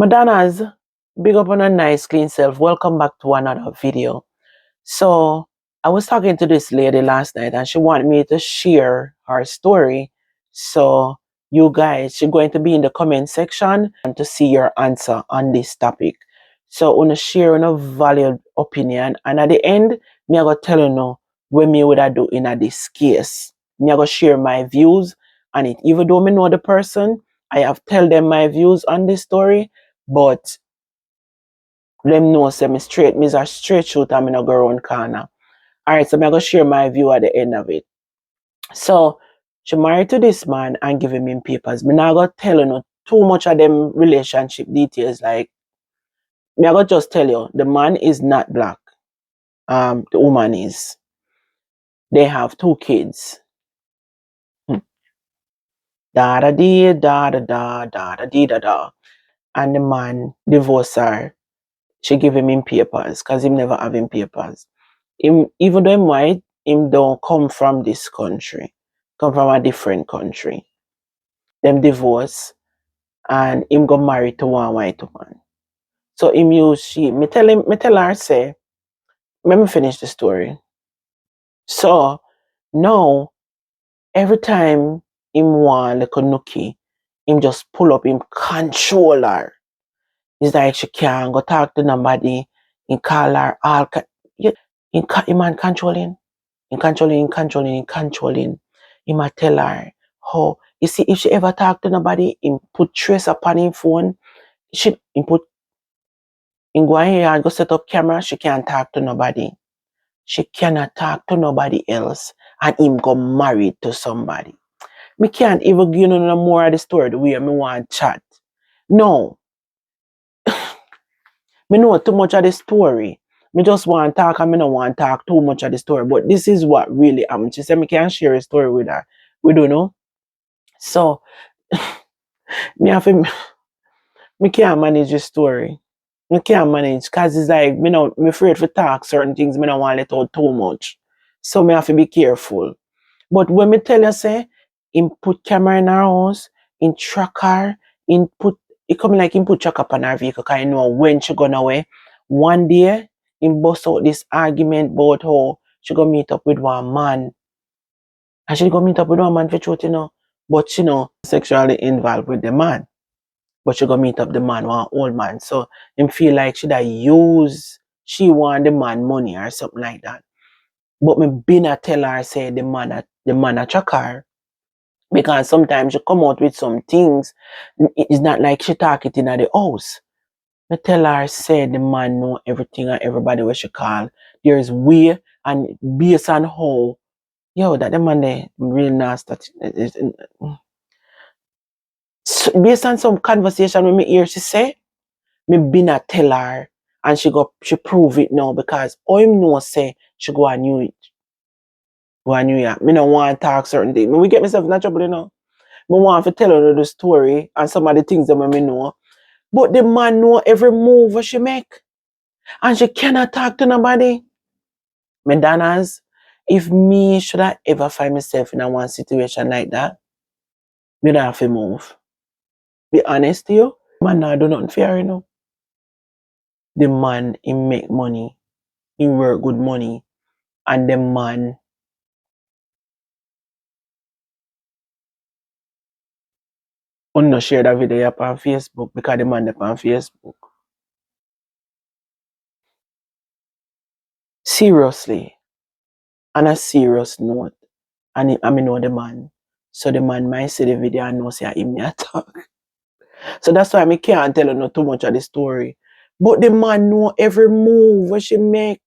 Madonna's, big up on a nice clean self. Welcome back to another video. So I was talking to this lady last night and she wanted me to share her story. So you guys, she's going to be in the comment section and to see your answer on this topic. So I want to share a valued opinion, and at the end, me I go tell you know what me would I do in this case. Me I go share my views on it. Even though me know the person, I have tell them my views on this story, but them know say me's a straight shooter, I'm not go around corner. Alright, so I'm gonna share my view at the end of it. So she married to this man and give him papers. Me not gonna tell you no too much of them relationship details. Like me I gonna just tell you the man is not black. The woman is. They have 2 kids. Da da dee da da da da da dee da da. And the man divorced her. She give him papers because him never have him papers. Even though him white, him don't come from this country. Come from a different country. Them divorce and him got married to one white woman. So him use she me tell her say, let me finish the story. So now every time him want like a nookie, him just pull up him control her. It's like she can't go talk to nobody. Him call her all him man controlling. Controlling. He might tell her how, you see, if she ever talk to nobody, him put trace upon him phone, him go in here and go set up camera, she can't talk to nobody. She cannot talk to nobody else, and him go married to somebody. Me can't even give you no more of the story the way me want chat. No. Me know too much of the story. Me just want to talk and me don't want to talk too much of the story. But this is what really happened. She said me can't share a story with her. We don't know. So me have to, me can't manage the story. Me can't manage because it's like me afraid to talk certain things, me don't want to let out too much. So me have to be careful. But when me tell you say, him put camera in her house, in track her, it come like him put track up on her vehicle because I know when she gonna away. One day, him bust out this argument about how she gonna meet up with one man. And she gonna meet up with one man for truth, but sexually involved with the man. But she gonna meet up the man, one old man. So him feel like she want the man money or something like that. But me been a tell her say the man a track her. Because sometimes she come out with some things. It's not like she talk it in the house. Me tell her say the man know everything and everybody where she call. There's way and based on how that the man there real nasty. Based on some conversation with me hear she say, me been a tell her and she prove it now because all him know say she go and knew it. Go and knew it. Me no want to talk certain things. Me we get myself in trouble, Me want to tell her the story and some of the things that me know. But the man know every move that she make. And she cannot talk to nobody. Madonna's, if me should I ever find myself in a one situation like that, me don't have to move. Be honest to you, man not do nothing fair, The man, he make money, he work good money, and the man not share that video up on Facebook because the man up on Facebook. Seriously, on a serious note, and I know the man. So the man might see the video and know say him me attack. So that's why I can't tell you not too much of the story. But the man know every move what she make.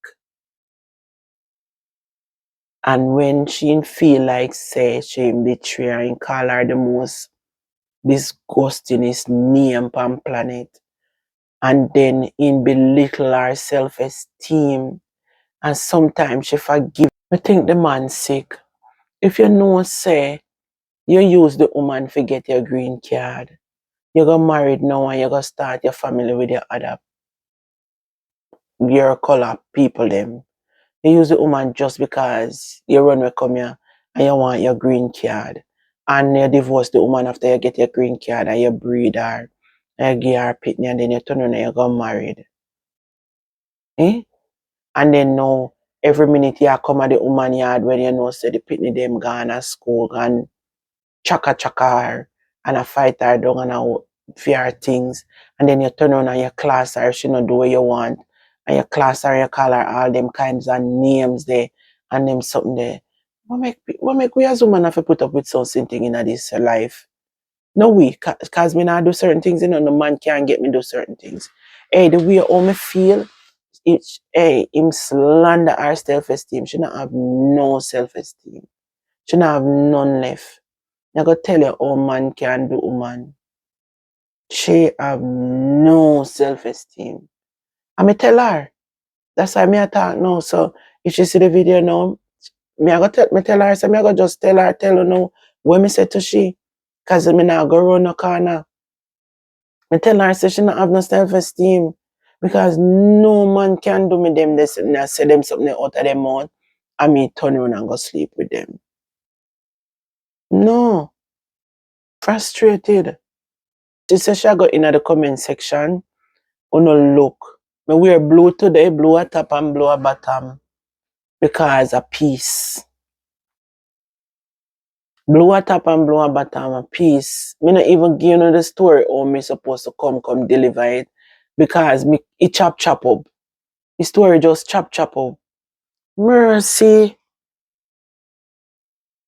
And when she feel like say she betray her and call her the most disgustingest name on planet. And then in belittle her self-esteem. And sometimes she forgive. I think the man sick. If you know say you use the woman to get your green card. You got married now and you got start your family with your color people them. You use the woman just because you run with come here and you want your green card. And you divorce the woman after you get your green card and you breed her. You give her pitney and then you turn around and you got married. Eh? And then now, every minute you come at the woman yard when you know say the pitney them gone at school and chaka her and I fight her down and I fear things. And then you turn around and you class her, she not do what you want. And you class her, you call her all them kinds of names there and them something there. What make we as women have to put up with something in this life? No way, cause me not do certain things, you know, no man can't get me do certain things. Hey, the way how me feel, him slander our self-esteem. She not have no self-esteem. She not have none left. I go tell you how man can do woman. She have no self-esteem. I me tell her. That's why me I talk now. So if she see the video now, me tell her, so me I go just tell her now what me say to she. Cause me now go run no corner. Me tell her say she not have no self-esteem. Because no man can do me them this and I say them something out of them mouth. And me turn around and go sleep with them. No. Frustrated. She said she go in the comment section. Uno look. Me wear blue today, blue at top and blue at bottom. Because of peace. Blue at top and blue at bottom of peace. Me not even give you the story how me supposed to come deliver it. Because it chop up. The story just chop up. Mercy.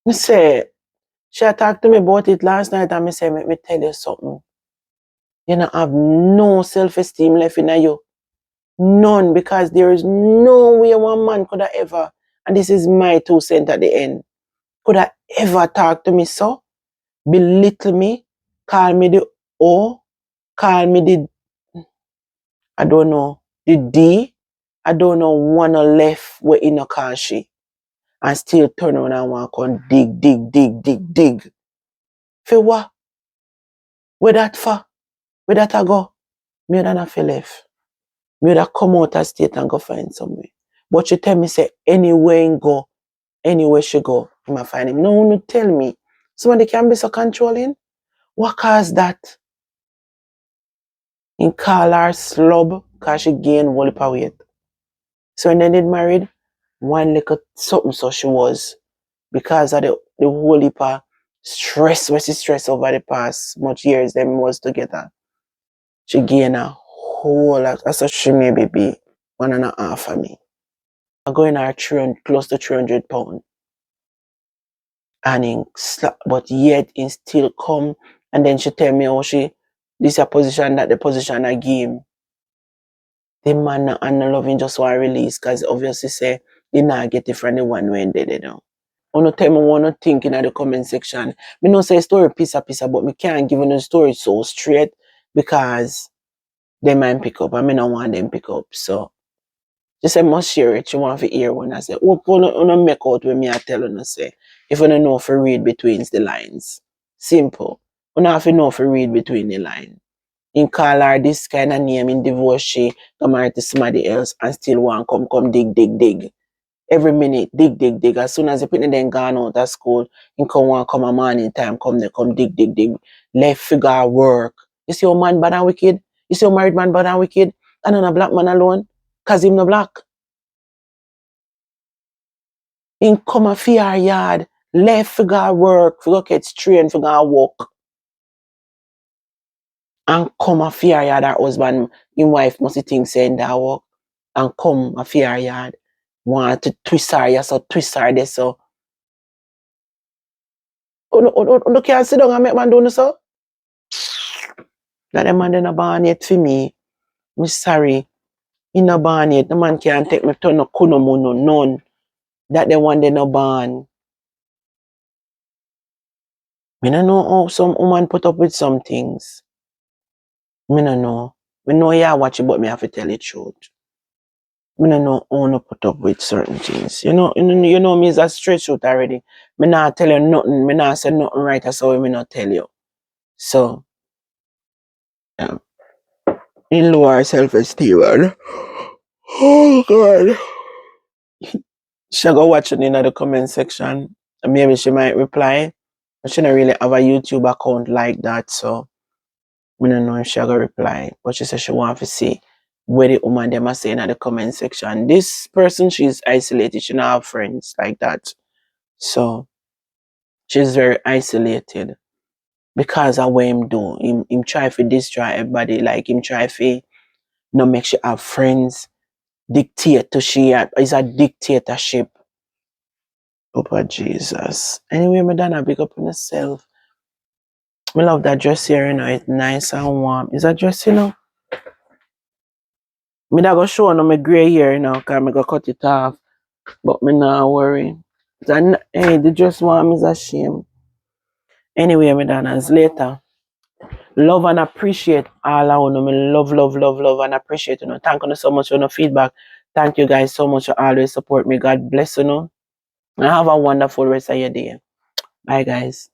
Me say, she talked to me about it last night and me say, let me tell you something. You don't have no self-esteem left in you. None, because there is no way one man could have ever, and this is my 2 cents at the end, could have ever talk to me so, belittle me, call me the O, call me the, I don't know, the D, I don't know, one left where in a call she, and still turn around and want to dig. For what? Where that for? Where that I go? Me would not feel left. Me would have come out of state and go find somewhere. But she tell me, say, anywhere she go, you might find him. No, tell me. Somebody can be so controlling. What caused that? In call her slub because she gained whole heap of weight. So when they did married, one little something so she was. Because of the whole heap of stress, what she stressed over the past much years them was together. She gained a whole lot. So she maybe be 1.5 of me. I go in her close to 300 pounds. And but yet he still come and then she tell me how this a position that the position I give him. The man and the loving just want to release because obviously say they not get it from the one when they don't. Wanna tell me wanna think in the comment section. Me know say story piece but me can't give you the story so straight because they might pick up and me don't want them pick up. So she said must share it. She want to hear when I say, oh, you make out when me I tell you say. If you don't know if you read between the lines. Simple. You don't have to know if you read between the lines. In call her this kind of name in divorce she come married to somebody else and still want come dig. Every minute, dig. As soon as the people then gone out of school, in come a morning time, come dig. Left figure work. You see how man bad and wicked? You see how married man bad and wicked? And on a black man alone? Cause him no black. In come a fear yard, left figure work, figure get trained, figure walk. And come a fear yard, her husband, his wife must think saying that work. And come a fear yard. Want to twist her, yes, so twist her there, so. You can't sit down and make man do so? That the man then a born yet for me. Me sorry. He no born yet. The man can't take me to no kuno muno, none. That the one they no born. Me no know how some woman put up with some things. Me no know. Me know you watch it, but me have to tell the truth. Me no know how to put up with certain things. You know me is a straight shoot already. Me not tell you nothing. Me not say nothing right, so me not tell you. So, yeah. In lower self-esteem. Oh God. She go watch it in the comment section. And maybe she might reply. But she don't really have a YouTube account like that, so I don't know if she gonna reply, but she said she want to see where the woman them are saying at the comment section. This person, she's isolated. She don't have friends like that. So she's very isolated because of what him do. Him try to destroy everybody. Like him try to not make she have friends. Dictate to she. It's a dictatorship. Oh, but Jesus. Anyway, me Donna, big up on yourself. I love that dress here, you know. It's nice and warm. Is that dress, you know? Me not go show no my gray hair, you know, because I go cut it off. But me not worry. Hey, the dress warm is a shame. Anyway, me Donna's later. Love and appreciate all I want. Me love, love, love, love and appreciate, you know. Thank you so much for the feedback. Thank you guys so much for always support me. God bless you, know. And have a wonderful rest of your day. Bye, guys.